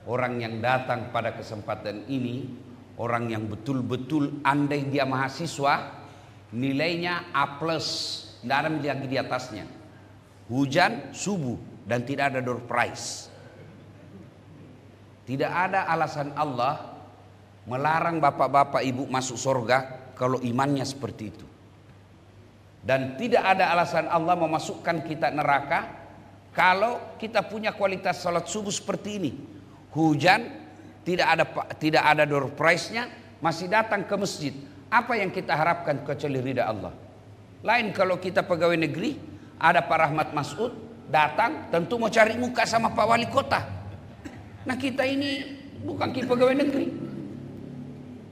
orang yang datang pada kesempatan ini, orang yang betul-betul andai dia mahasiswa, nilainya A+, tidak ada lagi di atasnya. Hujan, subuh, dan tidak ada door prize. Tidak ada alasan Allah melarang bapak-bapak ibu masuk surga kalau imannya seperti itu. Dan tidak ada alasan Allah memasukkan kita neraka kalau kita punya kualitas salat subuh seperti ini. Hujan, tidak ada door prize-nya, masih datang ke masjid. Apa yang kita harapkan kecuali ridha Allah? Lain kalau kita pegawai negeri, ada Pak Rahmat Masud datang, tentu mau cari muka sama Pak Wali Kota. Nah kita ini bukan pegawai negeri.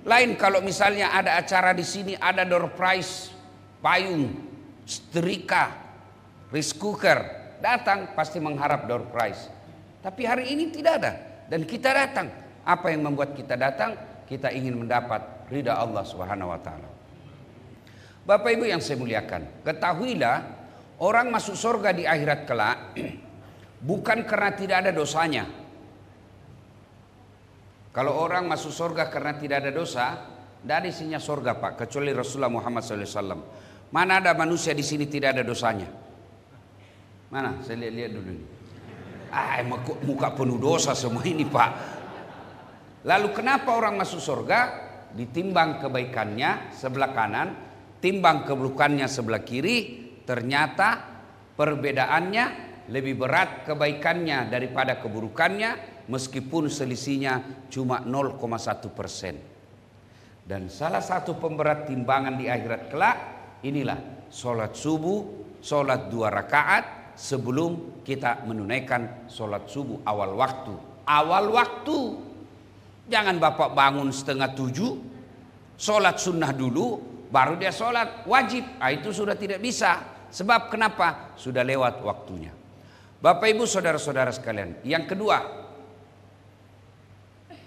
Lain kalau misalnya ada acara di sini, ada door prize, payung, setrika, rice cooker, datang pasti mengharap door prize. Tapi hari ini tidak ada, dan kita datang. Apa yang membuat kita datang? Kita ingin mendapat ridha Allah Subhanahu wa taala. Bapak Ibu yang saya muliakan, ketahuilah orang masuk surga di akhirat kelak bukan karena tidak ada dosanya. Kalau orang masuk surga karena tidak ada dosa, tidak ada isinya surga Pak, kecuali Rasulullah Muhammad SAW. Mana ada manusia di sini tidak ada dosanya? Mana? Saya lihat dulu ini. Muka penuh dosa semua ini Pak. Lalu kenapa orang masuk surga? Ditimbang kebaikannya sebelah kanan, timbang keburukannya sebelah kiri, ternyata perbedaannya lebih berat kebaikannya daripada keburukannya, meskipun selisihnya cuma 0,1%. Dan salah satu pemberat timbangan di akhirat kelak inilah sholat subuh, sholat 2 rakaat sebelum kita menunaikan sholat subuh awal waktu. Awal waktu, jangan Bapak bangun 6:30, sholat sunnah dulu, baru dia sholat wajib. Itu sudah tidak bisa. Sebab kenapa? Sudah lewat waktunya. Bapak Ibu saudara-saudara sekalian. Yang kedua,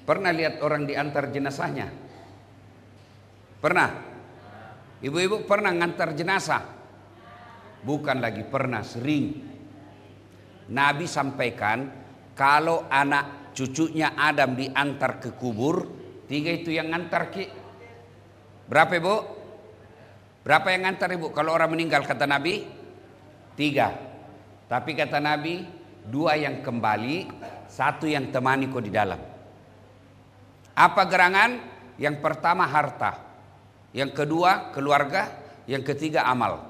pernah lihat orang diantar jenazahnya? Pernah? Ibu-ibu pernah ngantar jenazah? Bukan lagi pernah, sering. Nabi sampaikan kalau anak cucunya Adam diantar ke kubur, 3 itu yang ngantar ki. Berapa Ibu? Berapa yang ngantar Ibu? Kalau orang meninggal kata Nabi 3. Tapi kata Nabi 2 yang kembali, 1 yang temani kau di dalam. Apa gerangan? Yang pertama harta, yang kedua keluarga, yang ketiga amal.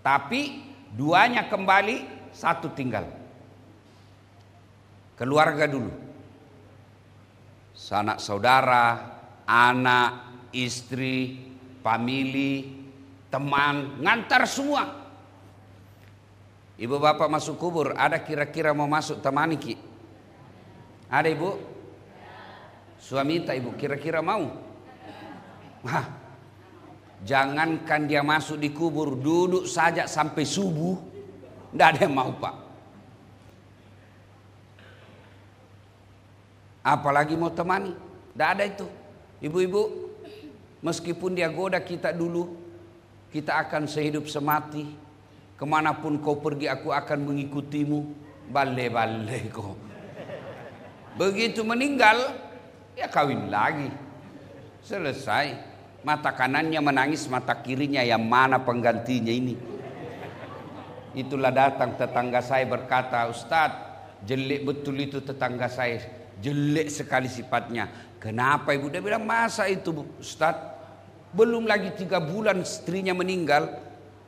Tapi 2-nya kembali, 1 tinggal. Keluarga dulu, sanak saudara, anak, istri, famili, teman, ngantar semua. Ibu bapak masuk kubur, ada kira-kira mau masuk temani ki? Ada Ibu? Suami tak Ibu kira-kira mau? Jangankan dia masuk di kubur, duduk saja sampai subuh, tidak ada yang mau Pak. Apalagi mau temani, tidak ada itu. Ibu-ibu, meskipun dia goda kita dulu, kita akan sehidup semati. Kemanapun kau pergi aku akan mengikutimu. Bale-bale kau. Begitu meninggal, ya kawin lagi. Selesai. Mata kanannya menangis, mata kirinya yang mana penggantinya ini. Itulah datang tetangga saya berkata, Ustadz, jelek betul itu tetangga saya. Jelek sekali sifatnya. Kenapa Ibu? Dia bilang, masa itu Ustadz? Belum lagi 3 bulan istrinya meninggal,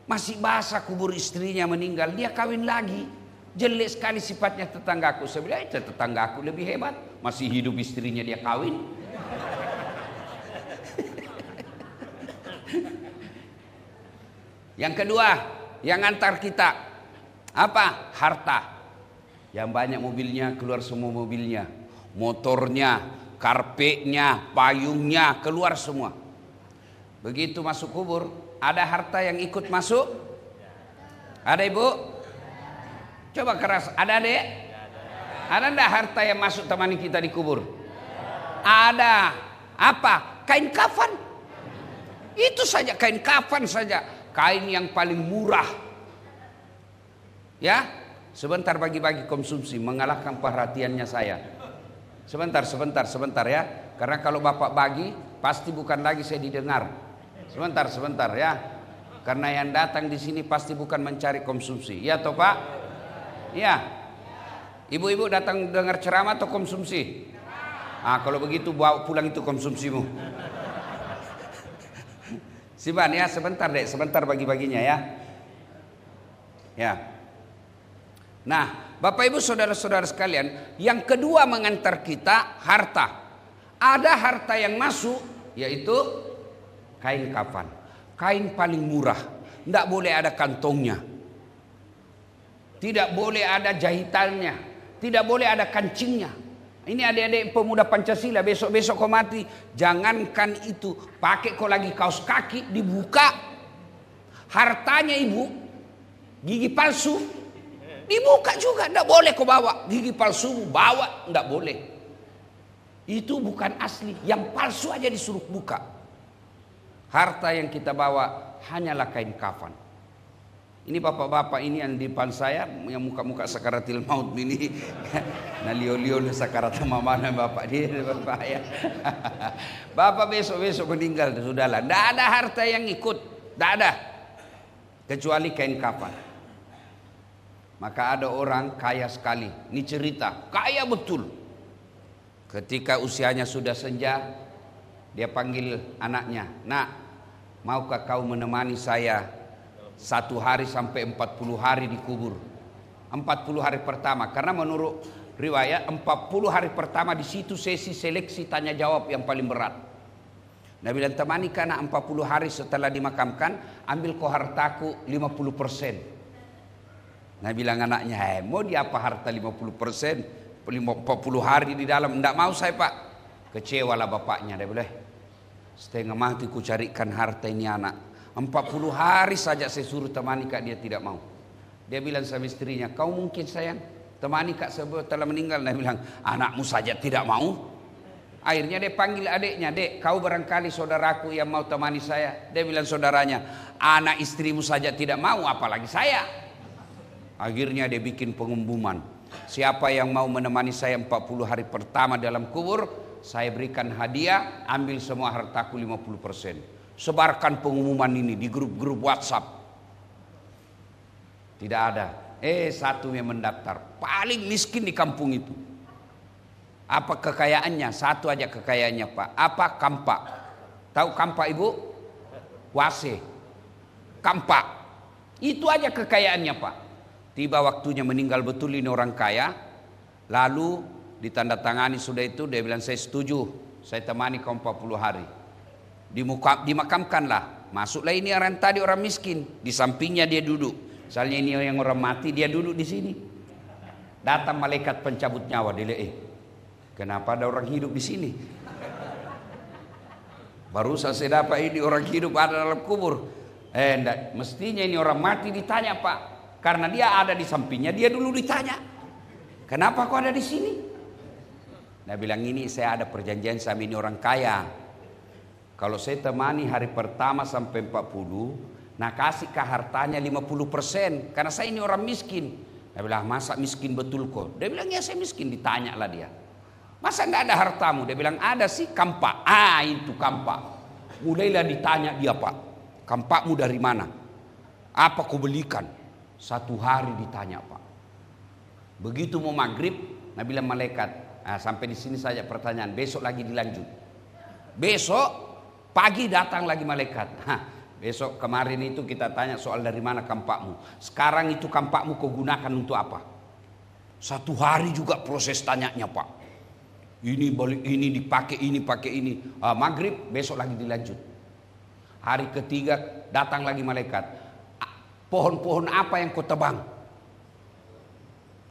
masih basah kubur istrinya meninggal, dia kawin lagi. Jelek sekali sifatnya tetanggaku. Saya bilang, itu tetanggaku lebih hebat, masih hidup istrinya dia kawin. Yang kedua, yang antar kita apa? Harta. Yang banyak mobilnya, keluar semua mobilnya, motornya, karpetnya, payungnya, keluar semua. Begitu masuk kubur, ada harta yang ikut masuk? Ada Ibu? Coba keras, ada Dek? Ada enggak harta yang masuk temani kita di kubur? Ada. Apa? Kain kafan. Itu saja, kain kafan saja. Kain yang paling murah. Ya, sebentar bagi-bagi konsumsi, mengalahkan perhatiannya saya. Sebentar ya. Karena kalau Bapak bagi pasti bukan lagi saya didengar. Sebentar ya. Karena yang datang di sini pasti bukan mencari konsumsi. Ya toh Pak? Ya. Ibu-ibu datang dengar ceramah atau konsumsi? Kalau begitu bawa pulang itu konsumsimu. Siban ya, sebentar bagi-baginya ya. Ya. Nah, Bapak Ibu saudara-saudara sekalian, yang kedua mengantar kita harta. Ada harta yang masuk, yaitu kain kafan. Kain paling murah, tidak boleh ada kantongnya, tidak boleh ada jahitannya, tidak boleh ada kancingnya. Ini adik-adik pemuda Pancasila, besok-besok kau mati, jangankan itu, pakai kau lagi kaos kaki dibuka, hartanya ibu, gigi palsu dibuka juga, tidak boleh kau bawa gigi palsu, bawa tidak boleh. Itu bukan asli, yang palsu aja disuruh buka. Harta yang kita bawa hanyalah kain kafan. Ini bapak-bapak ini yang di depan saya, yang muka-muka sakaratil maut ini, nah lio-lio sakarat sama mana bapak dia, bapak ya. Bapak besok-besok meninggal sudahlah, tidak ada harta yang ikut, tidak ada, kecuali kain kafan. Maka ada orang kaya sekali, ini cerita, kaya betul. Ketika usianya sudah senja, dia panggil anaknya, nak, maukah kau menemani saya 1 hari sampai 40 hari dikubur? 40 hari pertama, karena menurut riwayat 40 hari pertama di situ sesi seleksi tanya jawab yang paling berat. Nabi bilang, temani karena 40 hari setelah dimakamkan, ambil kau hartaku 50%. Nabi bilang anaknya, mau dia apa harta 50%? 40 hari di dalam, tidak mau saya pak. Kecewalah bapaknya, dia bilang, setengah mati ku carikan harta ini anak. 40 hari saja saya suruh temani kak, dia tidak mau. Dia bilang sama istrinya, kau mungkin sayang temani kak setelah meninggal? Dia bilang, anakmu saja tidak mau. Akhirnya dia panggil adiknya, dek, kau barangkali saudaraku yang mau temani saya. Dia bilang saudaranya, anak istrimu saja tidak mau, apalagi saya. Akhirnya dia bikin pengumuman, siapa yang mau menemani saya 40 hari pertama dalam kubur, saya berikan hadiah, ambil semua hartaku 50%. Sebarkan pengumuman ini di grup-grup WhatsApp. Tidak ada. Satu yang mendaftar, paling miskin di kampung itu. Apa kekayaannya? Satu aja kekayaannya pak. Apa? Kampak. Tahu kampak ibu? Wase. Kampak. Itu aja kekayaannya pak. Tiba waktunya meninggal betul ini orang kaya. Lalu ditandatangani sudah itu, dia bilang saya setuju, saya temani kau 40 hari. Dimakamkanlah. Masuklah ini orang tadi orang miskin, di sampingnya dia duduk. Misalnya ini yang orang mati, dia duduk di sini. Datang malaikat pencabut nyawa, dia lihat, kenapa ada orang hidup di sini? Baru saya dapat ini orang hidup ada dalam kubur. Enggak, mestinya ini orang mati ditanya pak, karena dia ada di sampingnya, dia dulu ditanya, kenapa kau ada di sini? Nah bilang, ini saya ada perjanjian sama ini orang kaya. Kalau saya temani hari pertama sampai 40, nah kasihkah hartanya 50%, karena saya ini orang miskin. Dia bilang, masa miskin betul kok? Dia bilang, ya saya miskin. Ditanya lah dia, masa enggak ada hartamu? Dia bilang, ada sih, kampak. Itu kampak. Mulailah ditanya dia pak, kampakmu dari mana? Apa kau belikan? 1 hari ditanya pak. Begitu mau maghrib, Nabi bilang malaikat, sampai di sini saja pertanyaan, besok lagi dilanjut. Besok pagi datang lagi malaikat. Besok kemarin itu kita tanya soal dari mana kampakmu. Sekarang itu kampakmu kau gunakan untuk apa? 1 hari juga proses tanyanya pak. Ini balik ini dipakai ini pakai ini. Maghrib besok lagi dilanjut. Hari ketiga datang lagi malaikat. Pohon-pohon apa yang kau tebang?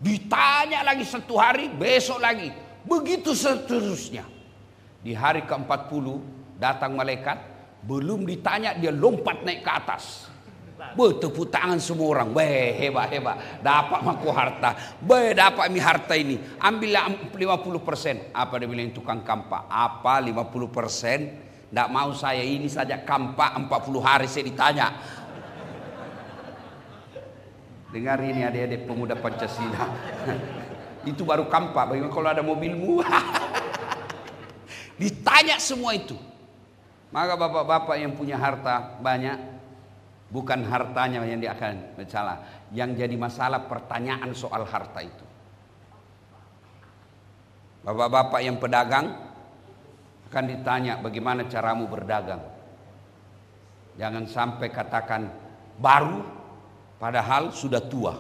Ditanya lagi 1 hari, besok lagi. Begitu seterusnya. Di hari ke-40 datang malaikat, belum ditanya dia lompat naik ke atas. Bertepuk tangan semua orang. Hebat. Dapat maku harta. Dapat mi harta ini. Ambillah 50%. Apa dia bilang tukang kampak? Apa 50%? Tidak mau saya, ini saja kampak 40 hari saya ditanya. Dengar ini adik-adik pemuda Pancasila. Itu baru kampak. Bagaimana kalau ada mobilmu? Ditanya semua itu. Maka bapak-bapak yang punya harta banyak, bukan hartanya yang dia akan masalah. Yang jadi masalah pertanyaan soal harta itu. Bapak-bapak yang pedagang akan ditanya bagaimana caramu berdagang. Jangan sampai katakan baru padahal sudah tua.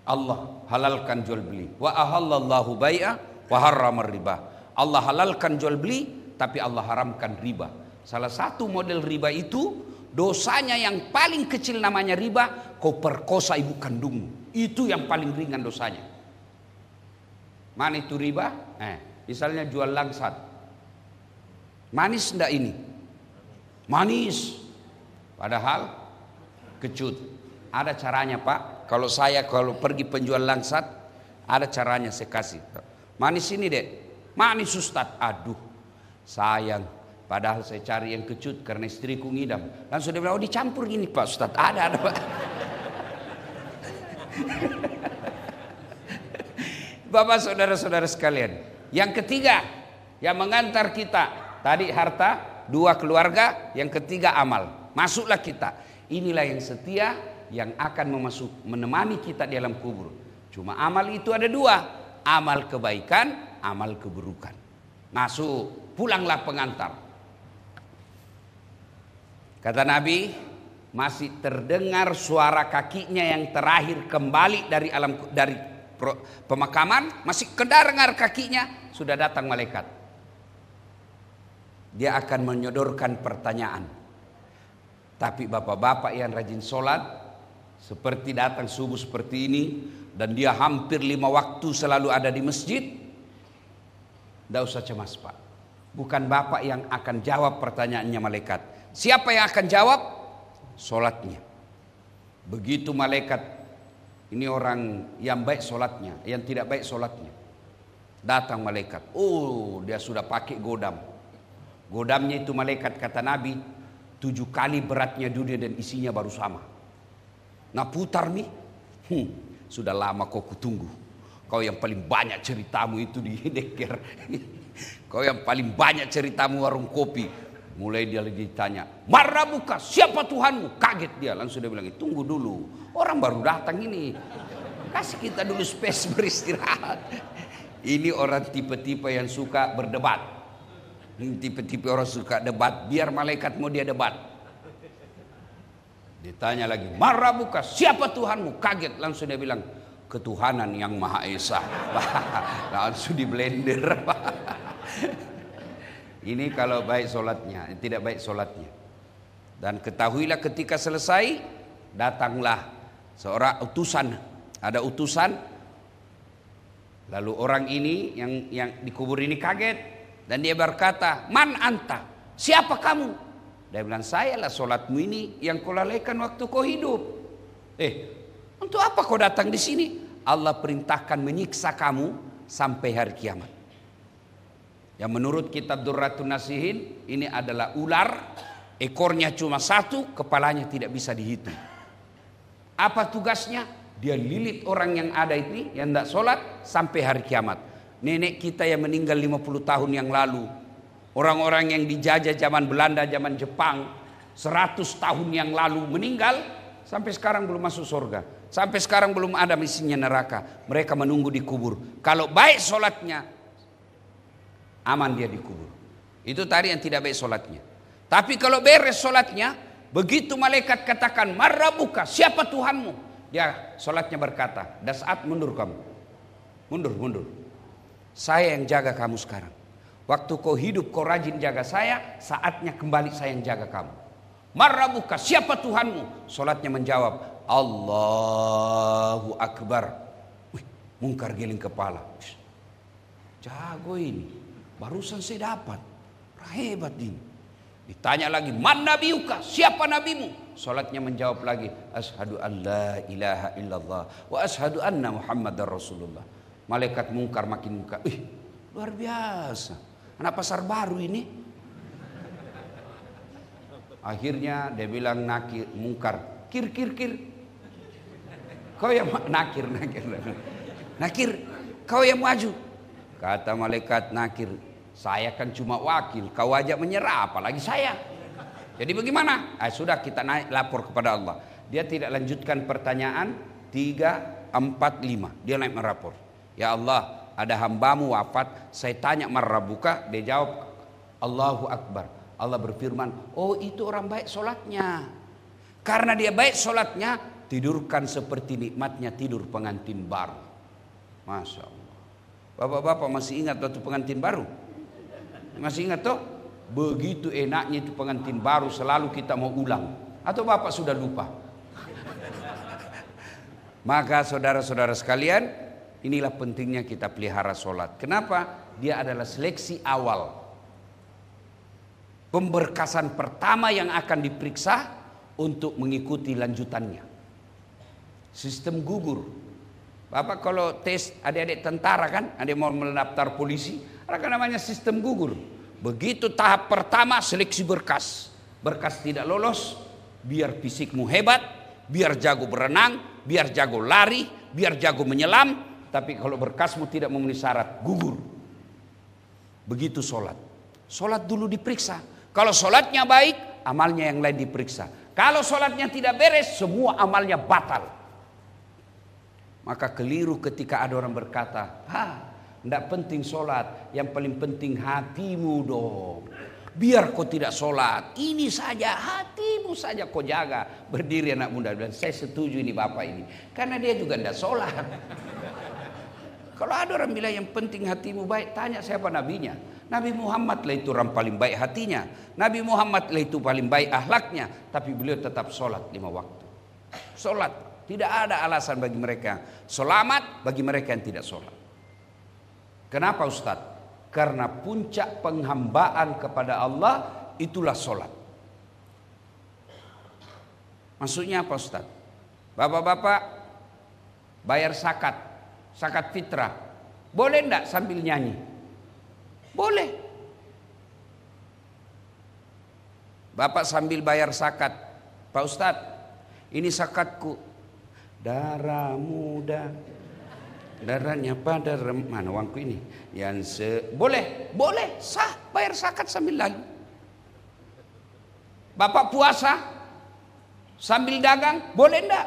Allah halalkan jual beli. Wa ahallallahu bai'a wa harramar riba. Allah halalkan jual beli tapi Allah haramkan riba. Salah satu model riba itu dosanya yang paling kecil namanya riba, kau perkosa ibu kandungmu. Itu yang paling ringan dosanya. Mana itu riba? Misalnya jual langsat. Manis enggak ini? Manis. Padahal kecut. Ada caranya Pak. Kalau pergi penjual langsat, ada caranya saya kasih. Manis ini dek. Manis Ustaz. Aduh sayang. Padahal saya cari yang kecut karena istriku ngidam. Langsung dia bilang, oh dicampur gini Pak Ustaz. Ada Pak. Bapak saudara-saudara sekalian. Yang ketiga yang mengantar kita. Tadi harta, dua keluarga, yang ketiga amal. Masuklah kita. Inilah yang setia yang akan menemani kita di alam kubur. Cuma amal itu ada dua. Amal kebaikan, amal keburukan. Masuk, pulanglah pengantar. Kata Nabi, masih terdengar suara kakinya yang terakhir kembali dari pemakaman, masih kedengar kakinya, sudah datang malaikat. Dia akan menyodorkan pertanyaan. Tapi bapak-bapak yang rajin sholat, seperti datang subuh seperti ini, dan dia hampir 5 waktu selalu ada di masjid, tidak usah cemas Pak. Bukan bapak yang akan jawab pertanyaannya malaikat. Siapa yang akan jawab? Sholatnya. Begitu malaikat, ini orang yang baik sholatnya, yang tidak baik sholatnya. Datang malaikat. Oh, dia sudah pakai godam. Godamnya itu malaikat kata Nabi, 7 kali beratnya dunia dan isinya baru sama. Nah putar nih. Sudah lama kau kutunggu. Kau yang paling banyak ceritamu itu di Deker. Kau yang paling banyak ceritamu warung kopi. Mulai dia ditanya, Marabuka, siapa Tuhanmu? Kaget dia, langsung dia bilang, tunggu dulu, orang baru datang ini, kasih kita dulu space beristirahat. Ini orang tipe-tipe yang suka berdebat. Tipe-tipe orang suka debat, biar malaikat mau dia debat. Ditanya lagi, Marabuka, siapa Tuhanmu? Kaget, langsung dia bilang, ketuhanan yang Maha Esa. Langsung di blender. Ini kalau baik solatnya, tidak baik solatnya. Dan ketahuilah ketika selesai, datanglah seorang utusan. Ada utusan. Lalu orang ini yang dikubur ini kaget. Dan dia berkata, Man anta? Siapa kamu? Dia bilang, saya lah solatmu ini yang kau lalaikan waktu kau hidup. Untuk apa kau datang di sini? Allah perintahkan menyiksa kamu sampai hari kiamat. Yang menurut kitab Durratun Nasihin, ini adalah ular, ekornya cuma 1, kepalanya tidak bisa dihitung. Apa tugasnya? Dia lilit orang yang ada ini, yang tidak sholat, sampai hari kiamat. Nenek kita yang meninggal 50 tahun yang lalu, orang-orang yang dijajah zaman Belanda, zaman Jepang, 100 tahun yang lalu meninggal, sampai sekarang belum masuk surga. Sampai sekarang belum ada misinya neraka. Mereka menunggu di kubur. Kalau baik sholatnya, aman dia dikubur. Itu tadi yang tidak baik solatnya. Tapi kalau beres solatnya, begitu malaikat katakan, Marabuka, siapa Tuhanmu? Dia solatnya berkata, Das'at, mundur kamu. Mundur. Saya yang jaga kamu sekarang. Waktu kau hidup kau rajin jaga saya, saatnya kembali saya yang jaga kamu. Marabuka, siapa Tuhanmu? Solatnya menjawab, Allahu Akbar. Mungkar giling kepala. Jago ini. Barusan saya dapat. Hebat ini. Ditanya lagi, Man nabiuka? Siapa nabimu? Salatnya menjawab lagi, Asyhadu an la ilaha illallah wa asyhadu anna Muhammadar Rasulullah. Malaikat mungkar makin muka. Luar biasa. Anak pasar baru ini. Akhirnya dia bilang nakir, mungkar, kir. Kau yang nakir. Nakir, kau yang maju. Kata malaikat Nakir, saya kan cuma wakil, kau ajak menyerah apalagi saya. Jadi bagaimana? Sudah kita naik lapor kepada Allah. Dia tidak lanjutkan pertanyaan 3, 4, 5. Dia naik merapor. Ya Allah, ada hambamu wafat, saya tanya marrabuka, dia jawab Allahu Akbar. Allah berfirman, oh itu orang baik solatnya. Karena dia baik solatnya, tidurkan seperti nikmatnya tidur pengantin baru. Masya Allah. Bapak-bapak masih ingat waktu pengantin baru? Masih ingat toh? Begitu enaknya itu pengantin baru, selalu kita mau ulang. Atau bapak sudah lupa? Maka saudara-saudara sekalian, inilah pentingnya kita pelihara solat. Kenapa? Dia adalah seleksi awal, pemberkasan pertama yang akan diperiksa untuk mengikuti lanjutannya. Sistem gugur. Bapak kalau tes adik-adik tentara kan, ada yang mau mendaftar polisi, ada namanya sistem gugur. Begitu tahap pertama seleksi berkas. Berkas tidak lolos, biar fisikmu hebat, biar jago berenang, biar jago lari, biar jago menyelam, tapi kalau berkasmu tidak memenuhi syarat, gugur. Begitu solat. Solat dulu diperiksa. Kalau solatnya baik, amalnya yang lain diperiksa. Kalau solatnya tidak beres, semua amalnya batal. Maka keliru ketika ada orang berkata, tidak penting solat, yang paling penting hatimu dong. Biar kau tidak solat, ini saja, hatimu saja kau jaga. Berdiri anak muda, dan saya setuju ini bapak ini, karena dia juga tidak solat. Kalau ada orang bilang yang penting hatimu baik, tanya siapa nabinya. Nabi Muhammad lah itu orang paling baik hatinya. Nabi Muhammad lah itu paling baik akhlaknya. Tapi beliau tetap solat 5 waktu. Solat, tidak ada alasan bagi mereka selamat, bagi mereka yang tidak solat. Kenapa Ustadz? Karena puncak penghambaan kepada Allah itulah solat. Maksudnya apa Ustadz? Bapak-bapak bayar zakat fitrah, boleh enggak sambil nyanyi? Boleh. Bapak sambil bayar zakat, Pak Ustadz, ini zakatku, darah muda, darahnya pada mana uangku ini? Boleh, sah bayar zakat sambil lagu. Bapak puasa sambil dagang, boleh enggak?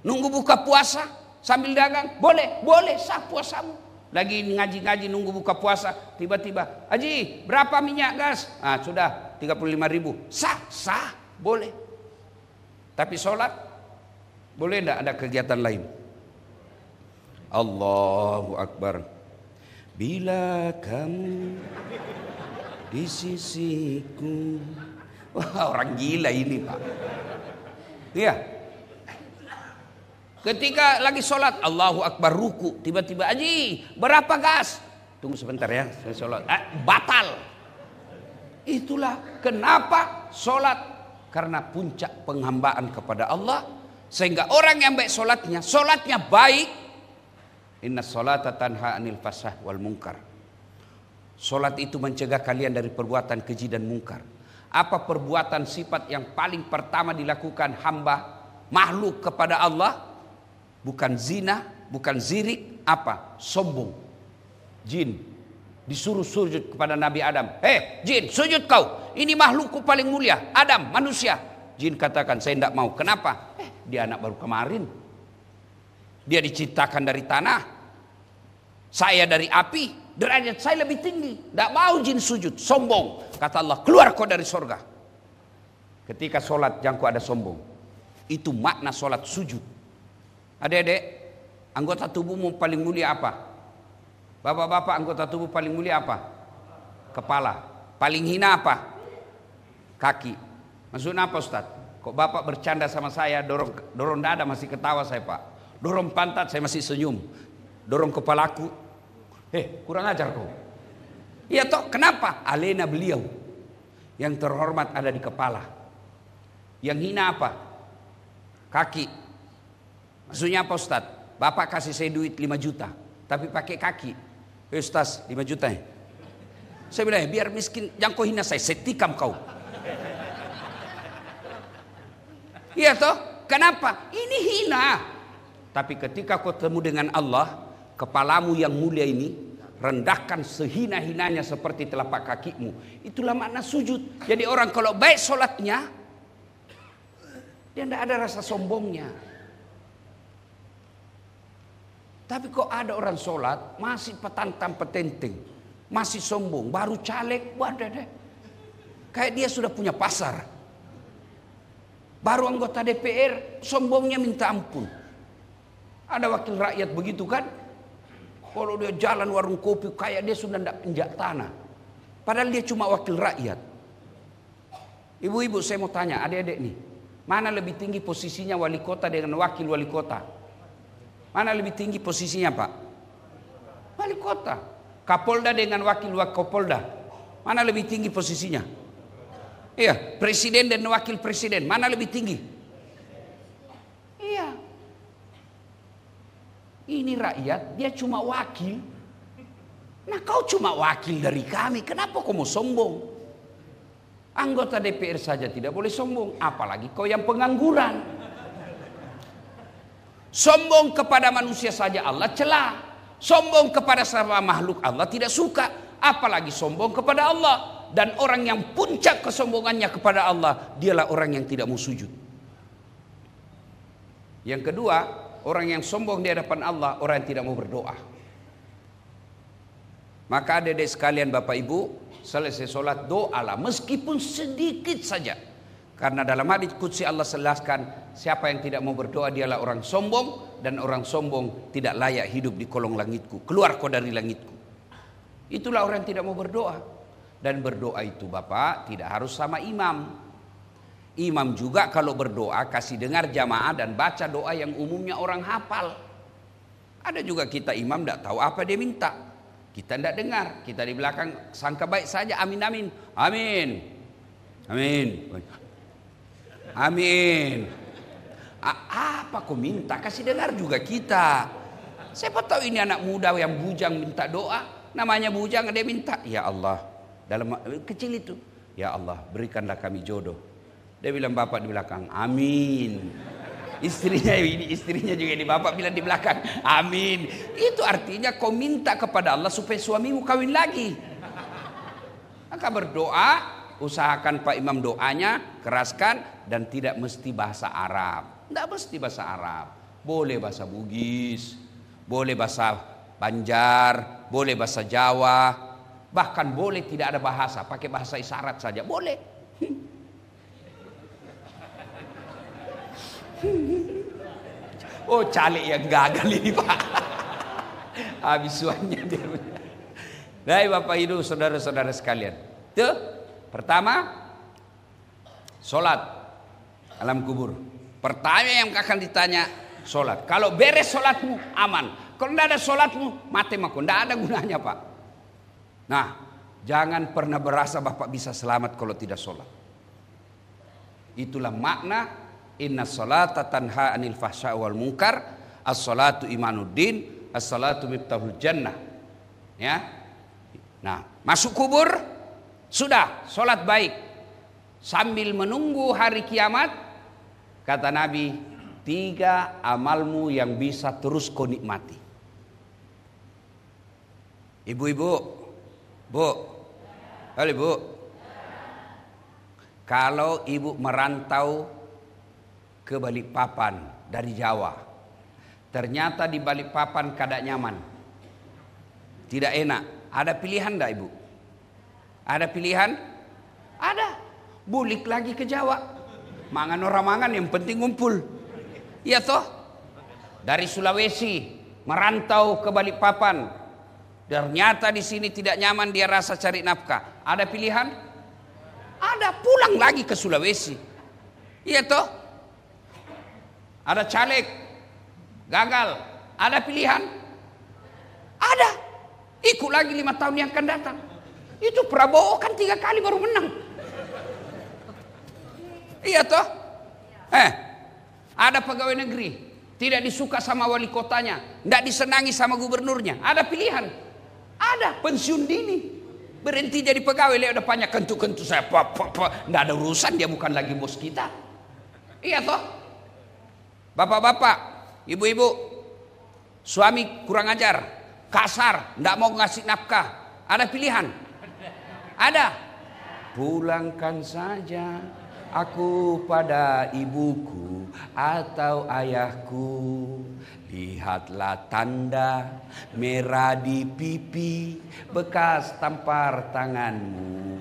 Nunggu buka puasa sambil dagang, boleh sah puasamu. Lagi ngaji-ngaji nunggu buka puasa, tiba-tiba, Haji berapa minyak gas? Sudah 35.000. Sah, boleh. Tapi sholat, boleh enggak ada kegiatan lain? Allahu Akbar. Bila kamu di sisiku. Wah, orang gila ini Pak. Iya. Ketika lagi sholat, Allahu Akbar ruku, tiba-tiba Haji berapa gas? Tunggu sebentar ya, saya sholat. Batal. Itulah kenapa sholat, karena puncak penghambaan kepada Allah, sehingga orang yang baik sholatnya baik. Inna sholata tanha anil fasah wal munkar. Sholat itu mencegah kalian dari perbuatan keji dan mungkar. Apa perbuatan sifat yang paling pertama dilakukan hamba makhluk kepada Allah? Bukan zina, bukan zirik, apa? Sombong. Jin disuruh sujud kepada Nabi Adam. Jin, sujud kau. Ini makhlukku paling mulia, Adam, manusia. Jin katakan, saya tidak mau. Kenapa? Dia anak baru kemarin. Dia diciptakan dari tanah. Saya dari api. Derajat saya lebih tinggi. Tidak mau jin sujud, sombong. Kata Allah, keluar kau dari sorga. Ketika sholat jangan kau ada sombong. Itu makna sholat sujud. Adik-adik, anggota tubuhmu paling mulia apa? Bapak-bapak, anggota tubuh paling mulia apa? Kepala. Paling hina apa? Kaki. Maksudnya apa Ustaz? Kok bapak bercanda sama saya, dorong dada masih ketawa saya Pak. Dorong pantat saya masih senyum. Dorong kepalaku, kurang ajar kau. Iya toh, kenapa? Alena beliau. Yang terhormat ada di kepala. Yang hina apa? Kaki. Maksudnya apa Ustaz? Bapak kasih saya duit 5 juta, tapi pakai kaki. Ustaz, 5 juta ya? Saya bilang, biar miskin, jangan kau hina saya tikam kau. Iya toh? Kenapa? Ini hina. Tapi ketika kau ketemu dengan Allah, kepalamu yang mulia ini rendahkan sehina-hinanya seperti telapak kakimu. Itulah makna sujud. Jadi orang kalau baik solatnya, dia tidak ada rasa sombongnya. Tapi kok ada orang solat masih petantang petenteng, masih sombong, baru caleg, wadah deh. Kayak dia sudah punya pasar. Baru anggota DPR, sombongnya minta ampun. Ada wakil rakyat begitu kan? Kalau dia jalan warung kopi kayak dia sudah tidak pinjak tanah. Padahal dia cuma wakil rakyat. Ibu-ibu saya mau tanya, adik-adik nih. Mana lebih tinggi posisinya wali kota dengan wakil wali kota? Mana lebih tinggi posisinya Pak? Wali kota. Kapolda dengan wakil Kapolda. Mana lebih tinggi posisinya? Iya, presiden dan wakil presiden. Mana lebih tinggi? Iya. Ini rakyat, dia cuma wakil. Nah kau cuma wakil dari kami, kenapa kau mau sombong? Anggota DPR saja tidak boleh sombong, apalagi kau yang pengangguran. Sombong kepada manusia saja Allah celah. Sombong kepada sama makhluk Allah tidak suka, apalagi sombong kepada Allah. Dan orang yang puncak kesombongannya kepada Allah, dialah orang yang tidak mau sujud. Yang kedua, orang yang sombong di hadapan Allah, orang yang tidak mau berdoa. Maka adik-adik sekalian, Bapak Ibu, selesai sholat doalah meskipun sedikit saja. Karena dalam hadits qudsi Allah jelaskan, siapa yang tidak mau berdoa dialah orang sombong, dan orang sombong tidak layak hidup di kolong langitku. Keluar kau dari langitku. Itulah orang yang tidak mau berdoa. Dan berdoa itu Bapak tidak harus sama imam. Imam juga kalau berdoa kasih dengar jamaah dan baca doa yang umumnya orang hafal. Ada juga kita imam tidak tahu apa dia minta. Kita tidak dengar. Kita di belakang sangka baik saja. Amin amin. Amin. Amin. Amin. Apa kau minta? Kasih dengar juga kita. Siapa tahu ini anak muda yang bujang minta doa. Namanya bujang dia minta. Ya Allah. Dalam kecil itu. Ya Allah berikanlah kami jodoh. Dia bilang bapak di belakang, amin. Istrinya juga di bapak bilang di belakang, amin. Itu artinya kau minta kepada Allah supaya suamimu kawin lagi. Maka berdoa, usahakan Pak Imam doanya, keraskan, dan tidak mesti bahasa Arab. Tidak mesti bahasa Arab. Boleh bahasa Bugis, boleh bahasa Banjar, boleh bahasa Jawa. Bahkan boleh tidak ada bahasa, pakai bahasa isyarat saja, boleh. Oh caleg yang gagal ini Pak. Habis uangnya dia. Baik Bapak Ibu saudara-saudara sekalian. Itu pertama sholat alam kubur. Pertama yang akan ditanya sholat. Kalau beres sholatmu aman. Kalau tidak ada sholatmu mati maku. Tidak ada gunanya Pak. Nah jangan pernah berasa Bapak bisa selamat kalau tidak sholat. Itulah makna inna sholata tanha anil fahsya wal munkar, as-sholatu imanuddin, as-sholatu miftahul jannah. Ya. Nah, masuk kubur sudah sholat baik. Sambil menunggu hari kiamat, kata Nabi, 3 amalmu yang bisa terus kau nikmati. Ibu-ibu, Bu, halo Bu. Kalau ibu merantau ke Balikpapan dari Jawa, ternyata di Balikpapan kada nyaman, tidak enak. Ada pilihan enggak Ibu? Ada pilihan? Ada. Bulik lagi ke Jawa. Mangan orang mangan yang penting ngumpul. Iya toh? Dari Sulawesi merantau ke Balikpapan. Ternyata di sini tidak nyaman, dia rasa cari nafkah. Ada pilihan? Ada, pulang lagi ke Sulawesi. Iya toh? Ada caleg gagal, ada pilihan? Ada. Ikut lagi 5 tahun yang akan datang. Itu Prabowo kan 3 kali baru menang. Iya toh? Ada pegawai negeri tidak disuka sama wali kotanya, tidak disenangi sama gubernurnya. Ada pilihan? Ada, pensiun dini. Berhenti jadi pegawai, lihat udah banyak kentu-kentu saya. Tidak ada urusan, dia bukan lagi bos kita. Iya toh? Bapak-bapak, ibu-ibu, suami kurang ajar, kasar, tidak mau ngasih nafkah, ada pilihan? Ada. Pulangkan saja aku pada ibuku atau ayahku. Lihatlah tanda merah di pipi, bekas tampar tanganmu.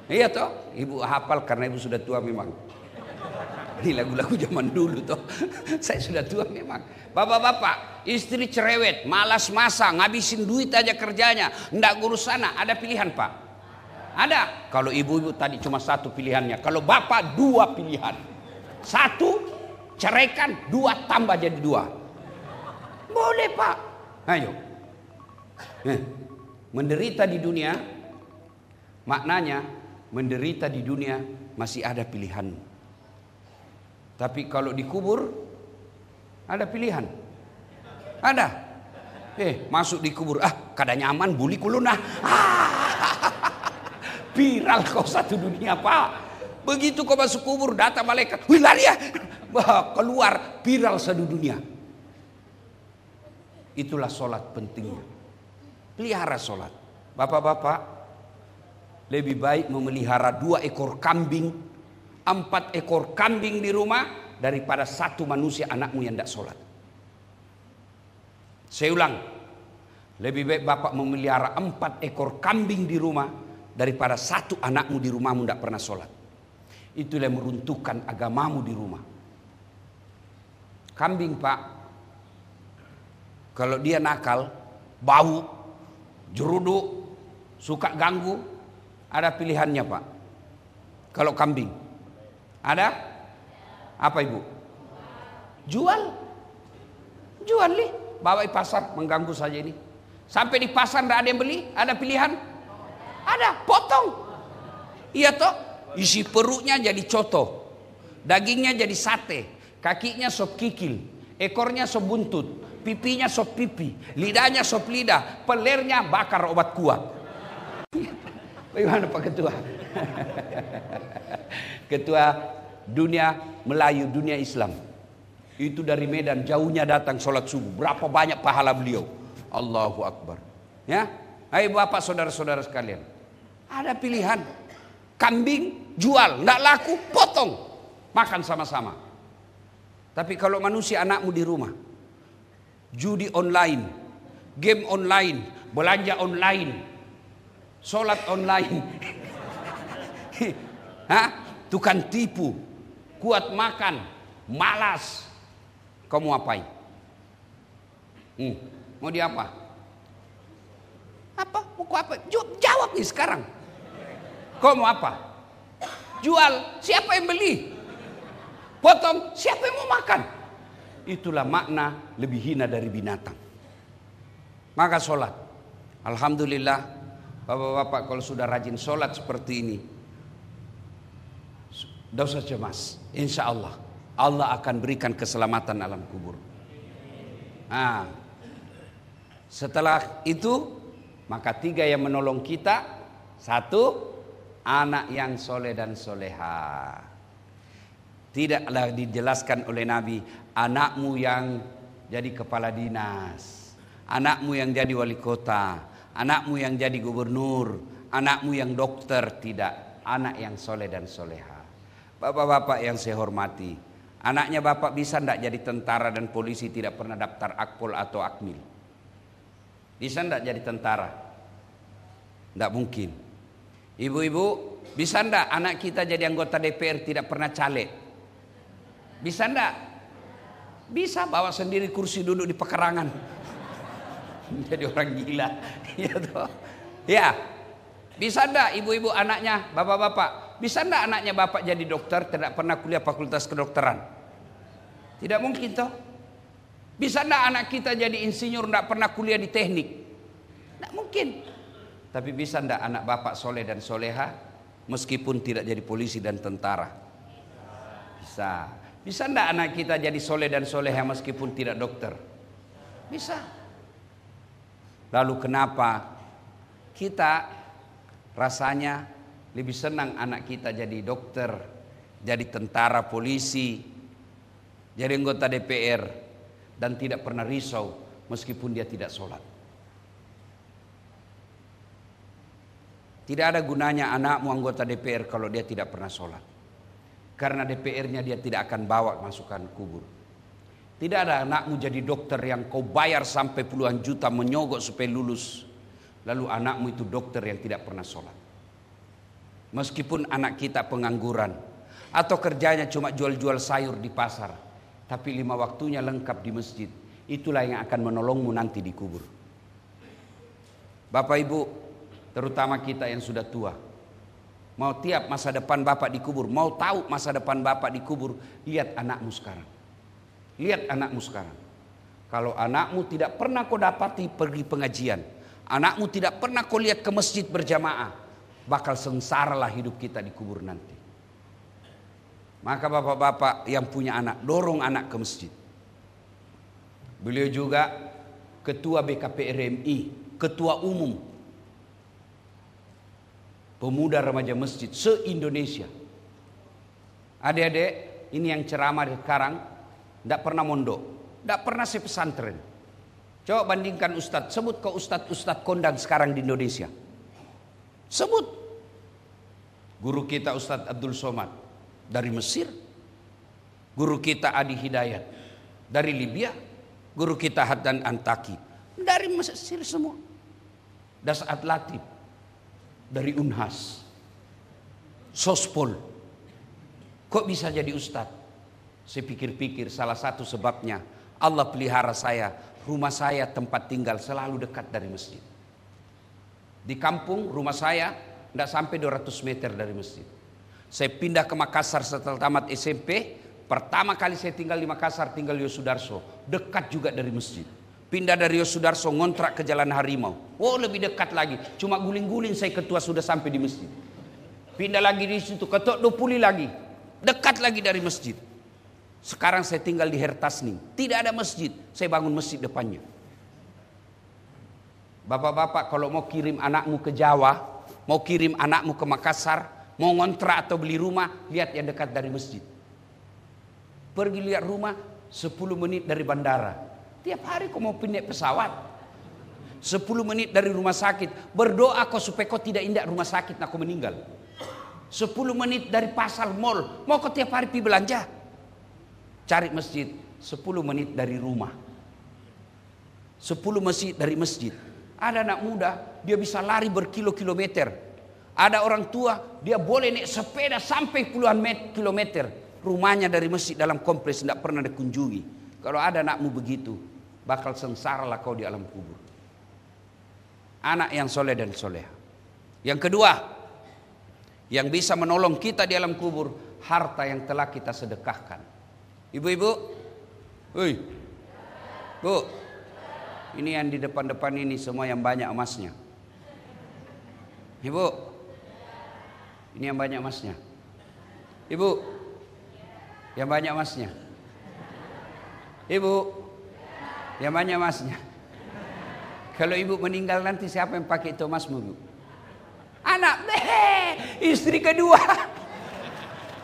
Iya toh, ibu hafal karena ibu sudah tua memang. Ini lagu-lagu zaman dulu toh. Saya sudah tua memang. Bapak-bapak, istri cerewet, malas masak, ngabisin duit aja kerjanya, ndak ngurus sana, ada pilihan Pak? Ada. Kalau ibu-ibu tadi cuma satu pilihannya, kalau bapak dua pilihan. Satu, ceraikan, dua tambah jadi dua. Boleh Pak. Ayo. Menderita di dunia, maknanya menderita di dunia masih ada pilihan. Tapi kalau dikubur ada pilihan. Ada. Masuk di kubur, kada nyaman buli kuluna. Viral kau satu dunia Pak. Begitu kau masuk kubur datang malaikat, wih lari ya. Keluar viral satu dunia. Itulah solat pentingnya. Pelihara solat. Bapak-bapak, lebih baik memelihara 2 ekor kambing, 4 ekor kambing di rumah daripada satu manusia anakmu yang tidak sholat. Saya ulang, lebih baik bapak memelihara 4 ekor kambing di rumah daripada satu anakmu di rumahmu tidak pernah sholat. Itulah yang meruntuhkan agamamu di rumah. Kambing Pak, kalau dia nakal, bau, jeruduk, suka ganggu, ada pilihannya Pak. Kalau kambing ada? Apa ibu? Jual. Jual nih. Bawa di pasar, mengganggu saja ini. Sampai di pasar tidak ada yang beli, ada pilihan? Ada, potong. Iya toh? Isi perutnya jadi coto, dagingnya jadi sate, kakinya sop kikil, ekornya sop buntut, pipinya sop pipi, lidahnya sop lidah, pelernya bakar obat kuat. Bagaimana Pak Ketua? Ketua dunia Melayu, dunia Islam. Itu dari Medan, jauhnya datang sholat subuh. Berapa banyak pahala beliau. Allahu Akbar. Ya, hai bapak saudara-saudara sekalian. Ada pilihan. Kambing jual, tidak laku, potong. Makan sama-sama. Tapi kalau manusia anakmu di rumah, judi online, game online, belanja online, sholat online. Tukang tipu, kuat makan, malas. Kau mau apain? Mau di apa? Apa? Mau apa? Jawab nih sekarang. Kau mau apa? Jual, siapa yang beli? Potong, siapa yang mau makan? Itulah makna lebih hina dari binatang. Maka sholat. Alhamdulillah, bapak-bapak kalau sudah rajin sholat seperti ini, tidak usah cemas. Insya Allah, Allah akan berikan keselamatan alam kubur. Nah, setelah itu, maka 3 yang menolong kita. 1, anak yang soleh dan soleha. Tidaklah dijelaskan oleh Nabi, anakmu yang jadi kepala dinas, anakmu yang jadi wali kota, anakmu yang jadi gubernur, anakmu yang dokter. Tidak, anak yang soleh dan soleha. Bapak-bapak yang saya hormati, anaknya bapak bisa tidak jadi tentara dan polisi, tidak pernah daftar Akpol atau Akmil? Bisa tidak jadi tentara? Tidak mungkin. Ibu-ibu, bisa tidak anak kita jadi anggota DPR tidak pernah caleg? Bisa tidak? Bisa, bawa sendiri kursi duduk di pekarangan. Jadi orang gila. Ya toh? Ya. Bisa tidak ibu-ibu anaknya, bapak-bapak? Bisa tidak anaknya bapak jadi dokter, tidak pernah kuliah fakultas kedokteran? Tidak mungkin toh. Bisa tidak anak kita jadi insinyur, tidak pernah kuliah di teknik? Tidak mungkin. Tapi bisa tidak anak bapak soleh dan soleha meskipun tidak jadi polisi dan tentara? Bisa. Bisa tidak anak kita jadi soleh dan soleha meskipun tidak dokter? Bisa. Lalu kenapa kita rasanya lebih senang anak kita jadi dokter, jadi tentara, polisi, jadi anggota DPR? dan tidak pernah risau meskipun dia tidak sholat. Tidak ada gunanya anakmu anggota DPR kalau dia tidak pernah sholat. Karena DPR-nya dia tidak akan bawa masukkan kubur. Tidak ada anakmu jadi dokter yang kau bayar sampai puluhan juta menyogok supaya lulus. Lalu anakmu itu dokter yang tidak pernah sholat. Meskipun anak kita pengangguran atau kerjanya cuma jual-jual sayur di pasar, tapi 5 waktunya lengkap di masjid. Itulah yang akan menolongmu nanti di kubur. Bapak Ibu, terutama kita yang sudah tua, mau tiap masa depan Bapak dikubur, mau tahu masa depan Bapak dikubur, lihat anakmu sekarang. Lihat anakmu sekarang. Kalau anakmu tidak pernah kau dapati pergi pengajian, anakmu tidak pernah kau lihat ke masjid berjamaah, bakal sengsaralah hidup kita di kubur nanti. Maka bapak-bapak yang punya anak, dorong anak ke masjid. Beliau juga ketua BKPRMI, ketua umum pemuda remaja masjid se-Indonesia. Adik-adik, ini yang ceramah sekarang tidak pernah mondok, tidak pernah sepesantren. Coba bandingkan ustadz, sebut ke ustadz kondang sekarang di Indonesia. Sebut. Guru kita Ustadz Abdul Somad dari Mesir, guru kita Adi Hidayat dari Libya, guru kita Haddan Antaki dari Mesir semua. Dasat Latif dari Unhas, Sospol. Kok bisa jadi ustadz? Saya pikir-pikir salah satu sebabnya Allah pelihara saya, rumah saya tempat tinggal selalu dekat dari masjid. Di kampung rumah saya tidak sampai 200 meter dari masjid. Saya pindah ke Makassar setelah tamat SMP. Pertama kali saya tinggal di Makassar, tinggal Yosudarso, dekat juga dari masjid. Pindah dari Yosudarso ngontrak ke Jalan Harimau. Oh, lebih dekat lagi. Cuma guling-guling saya ketua sudah sampai di masjid. Pindah lagi di situ, ketok Dopuli lagi. Dekat lagi dari masjid. Sekarang saya tinggal di Hertasning. Tidak ada masjid. Saya bangun masjid depannya. Bapak-bapak kalau mau kirim anakmu ke Jawa, mau kirim anakmu ke Makassar, mau ngontrak atau beli rumah, lihat yang dekat dari masjid. Pergi lihat rumah 10 menit dari bandara. Tiap hari kau mau pindah pesawat. 10 menit dari rumah sakit. Berdoa kau supaya kau tidak indak rumah sakit nak kau meninggal. 10 menit dari pasar mall. Mau kau tiap hari pergi belanja. Cari masjid 10 menit dari rumah. 10 masjid dari masjid. Ada anak muda, dia bisa lari berkilo-kilometer. Ada orang tua, dia boleh naik sepeda sampai puluhan kilometer. Rumahnya dari masjid dalam kompleks tidak pernah dikunjungi. Kalau ada anakmu begitu, bakal sengsaralah kau di alam kubur. Anak yang soleh dan soleha. Yang kedua, yang bisa menolong kita di alam kubur, harta yang telah kita sedekahkan. Ibu-ibu, Bu, ini yang di depan-depan ini semua yang banyak emasnya. Ibu, ini yang banyak emasnya. Ibu, yang banyak emasnya. Ibu, yang banyak emasnya. Kalau ibu meninggal nanti siapa yang pakai itu emasmu, Bu? Anak, istri kedua.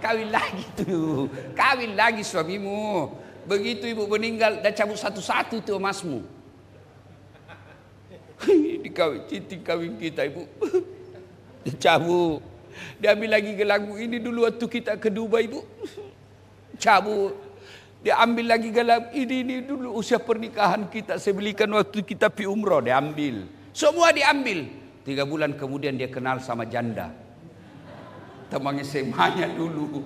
Kawin lagi tuh, kawin lagi suamimu. Begitu ibu meninggal, dah cabut satu-satu itu emasmu. Dikawin, cincin kawin kita ibu. Dicabut. Diambil lagi gelang ini dulu waktu kita ke Dubai ibu. Cabut. Dia ambil lagi gelang ini dulu usia pernikahan kita. Saya belikan waktu kita pergi umroh. Dia ambil. Semua diambil. 3 bulan kemudian dia kenal sama janda. Teman SMA-nya dulu.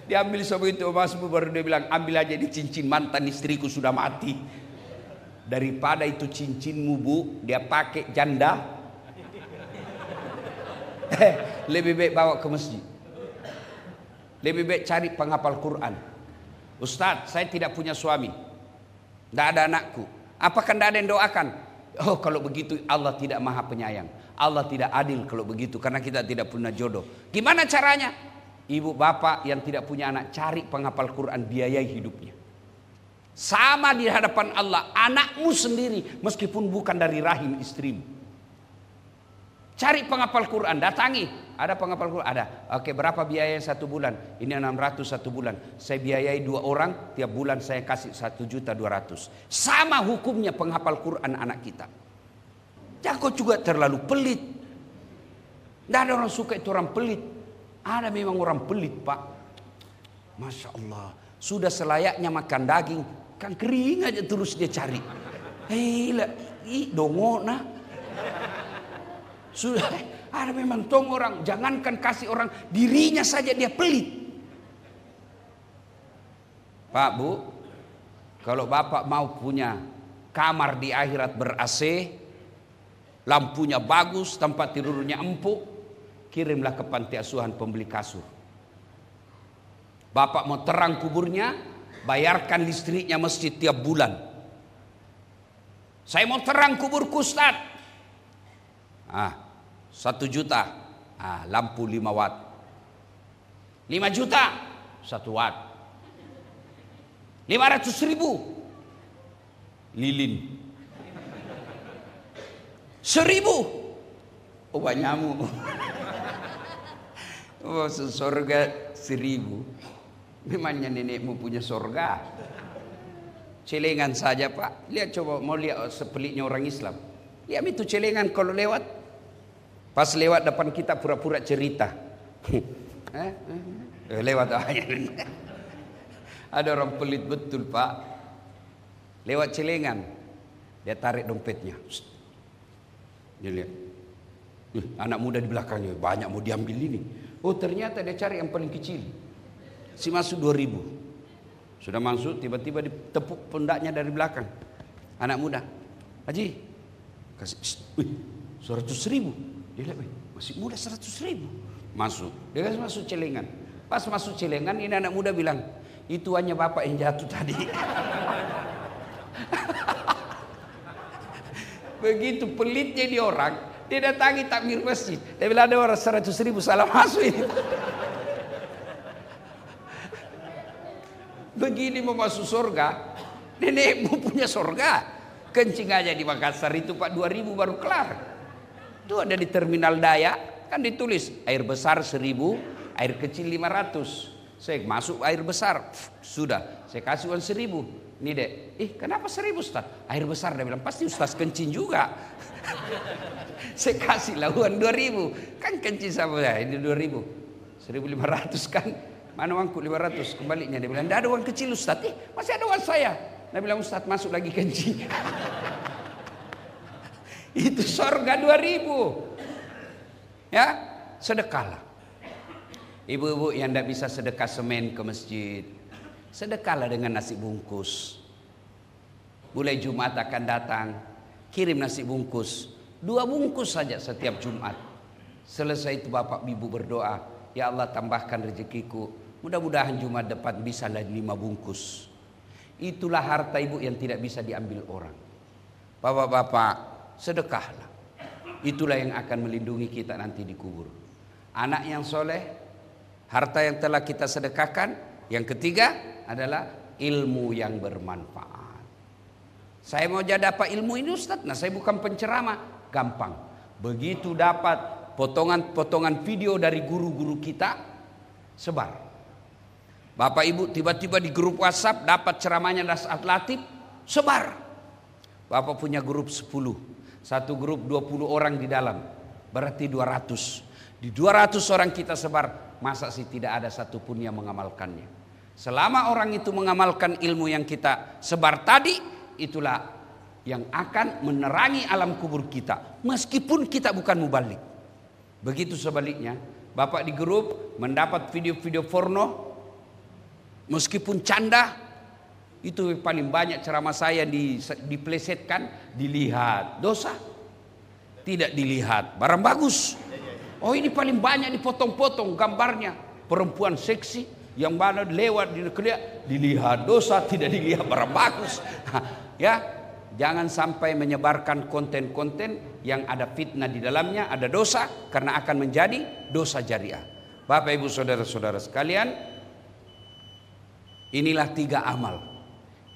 Dia ambil semua itu emasmu, baru dia bilang ambil aja di cincin mantan istriku sudah mati. Daripada itu cincinmu Bu, dia pakai janda. Lebih baik bawa ke masjid. Lebih baik cari penghafal Quran. Ustaz, saya tidak punya suami, tidak ada anakku. Apakah tidak ada yang doakan? Oh, kalau begitu Allah tidak maha penyayang. Allah tidak adil kalau begitu, karena kita tidak punya jodoh. Gimana caranya? Ibu bapak yang tidak punya anak, cari penghafal Quran, biayai hidupnya. Sama di hadapan Allah, anakmu sendiri, meskipun bukan dari rahim istrimu. Cari penghafal Quran, datangi. Ada penghafal Quran? Ada. Oke, berapa biaya 1 bulan? Ini 600 1 bulan. Saya biayai 2 orang, tiap bulan saya kasih 1.200.000. Sama hukumnya penghafal Quran anak kita. Jangan kau juga terlalu pelit. Tidak ada orang suka itu orang pelit. Ada memang orang pelit, Pak. Masya Allah. Sudah selayaknya makan daging, kan kering aja terus dia cari. Dongona. Sudah ada memang tong orang, jangankan kasih orang, dirinya saja dia pelit. Pak, Bu, kalau Bapak mau punya kamar di akhirat ber-AC, lampunya bagus, tempat tidurnya empuk, kirimlah ke panti asuhan pembeli kasur. Bapak mau terang kuburnya, bayarkan listriknya masjid tiap bulan. Saya mau terang kuburku, Ustaz. 1 juta. Lampu 5 watt. 5 juta 1 watt. 500.000 lilin. 1.000 obat nyamuk. Oh, surga 1.000. Memangnya nenekmu punya surga? Celengan saja, Pak. Lihat coba, mau lihat sepelitnya orang Islam. Lihat itu celengan kalau lewat. Pas lewat depan kita pura-pura cerita. Lewat aja. Ada orang pelit betul, Pak. Lewat celengan, dia tarik dompetnya. Dia lihat. Anak muda di belakangnya banyak mau diambil ini. Oh, ternyata dia cari yang paling kecil. Si masuk 2.000. Sudah masuk, tiba-tiba ditepuk pundaknya dari belakang. Anak muda. Haji, kasih 100.000. Dia lihat, masih muda 100.000. Masuk. Dia kasih masuk celengan. Pas masuk celengan, ini anak muda bilang, itu hanya bapak yang jatuh tadi. Begitu pelitnya di orang, dia datangi takmir masjid. Dia bilang ada orang 100.000 salah masuk ini. Begini mau masuk surga, nenekmu punya surga. Kencing aja di Makassar itu, Pak, 2.000 baru kelar. Itu ada di terminal Daya, kan ditulis air besar 1.000, air kecil 500. Saya masuk air besar, sudah saya kasih uang 1.000. Ini dek, kenapa 1.000 Ustaz? Air besar, dia bilang pasti Ustaz kencing juga. Saya kasih lah uang 2.000, kan kencing sama saya, ini 2.000, 1.500 kan. Mana uangku 500, kembalinya dia bilang tidak ada uang kecil Ustaz. Masih ada uang saya. Dia bilang Ustaz masuk lagi kencing. Itu surga 2.000. Ya, sedekahlah. Ibu-ibu yang tidak bisa sedekah semen ke masjid, sedekahlah dengan nasi bungkus. Mulai Jumat akan datang, kirim nasi bungkus, 2 bungkus saja setiap Jumat. Selesai itu bapak ibu berdoa, ya Allah tambahkan rezekiku, mudah-mudahan Jumat depan bisa 5 bungkus. Itulah harta ibu yang tidak bisa diambil orang. Bapak-bapak, sedekahlah. Itulah yang akan melindungi kita nanti di kubur. Anak yang soleh, harta yang telah kita sedekahkan. Yang ketiga adalah ilmu yang bermanfaat. Saya mau jadi apa ilmu ini Ustaz? Nah, saya bukan penceramah. Gampang. Begitu dapat potongan-potongan video dari guru-guru kita, sebar. Bapak ibu tiba-tiba di grup WhatsApp dapat ceramahnya Nasihat Latif, sebar. Bapak punya grup 10. Satu grup 20 orang di dalam, berarti 200. Di 200 orang kita sebar, masa sih tidak ada satupun yang mengamalkannya. Selama orang itu mengamalkan ilmu yang kita sebar tadi, itulah yang akan menerangi alam kubur kita, meskipun kita bukan mubalik. Begitu sebaliknya, bapak di grup mendapat video-video porno, meskipun canda, itu paling banyak ceramah saya diplesetkan, dilihat dosa, tidak dilihat barang bagus. Oh, ini paling banyak dipotong-potong gambarnya, perempuan seksi yang mana lewat dilihat dosa, tidak dilihat barang bagus. Ya, jangan sampai menyebarkan konten-konten yang ada fitnah di dalamnya, ada dosa, karena akan menjadi dosa jariah. Bapak ibu saudara-saudara sekalian, inilah 3 amal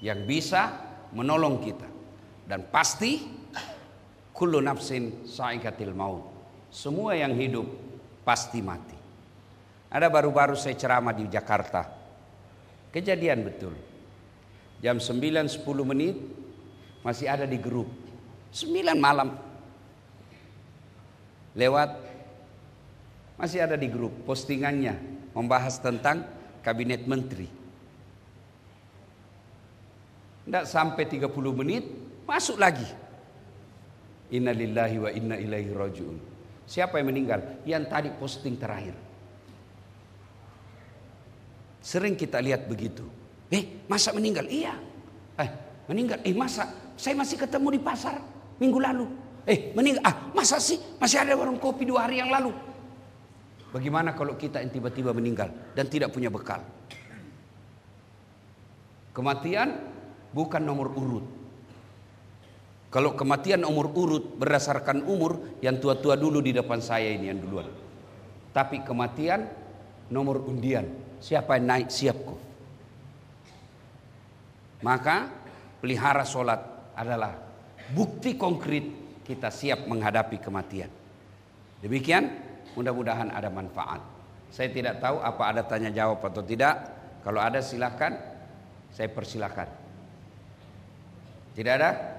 yang bisa menolong kita. Dan pasti kullu nafsin sa'iqatil maut. Semua yang hidup pasti mati. Ada baru-baru saya ceramah di Jakarta. Kejadian betul. Jam 9.10 menit masih ada di grup. 9 malam lewat masih ada di grup postingannya membahas tentang kabinet menteri. Tidak sampai 30 menit masuk lagi. Innalillahi wa inna ilaihi rajiun. Siapa yang meninggal? Yang tadi posting terakhir. Sering kita lihat begitu. Masa meninggal? Iya. Meninggal. Masa? Saya masih ketemu di pasar minggu lalu. Meninggal. Masa sih? Masih ada warung kopi 2 hari yang lalu. Bagaimana kalau kita yang tiba-tiba meninggal dan tidak punya bekal? Kematian bukan nomor urut. Kalau kematian nomor urut berdasarkan umur, yang tua-tua dulu di depan saya ini yang duluan. Tapi kematian nomor undian. Siapa yang naik siap kok. Maka pelihara solat adalah bukti konkret kita siap menghadapi kematian. Demikian, mudah-mudahan ada manfaat. Saya tidak tahu apa ada tanya jawab atau tidak. Kalau ada silakan, saya persilakan. Tidak ada?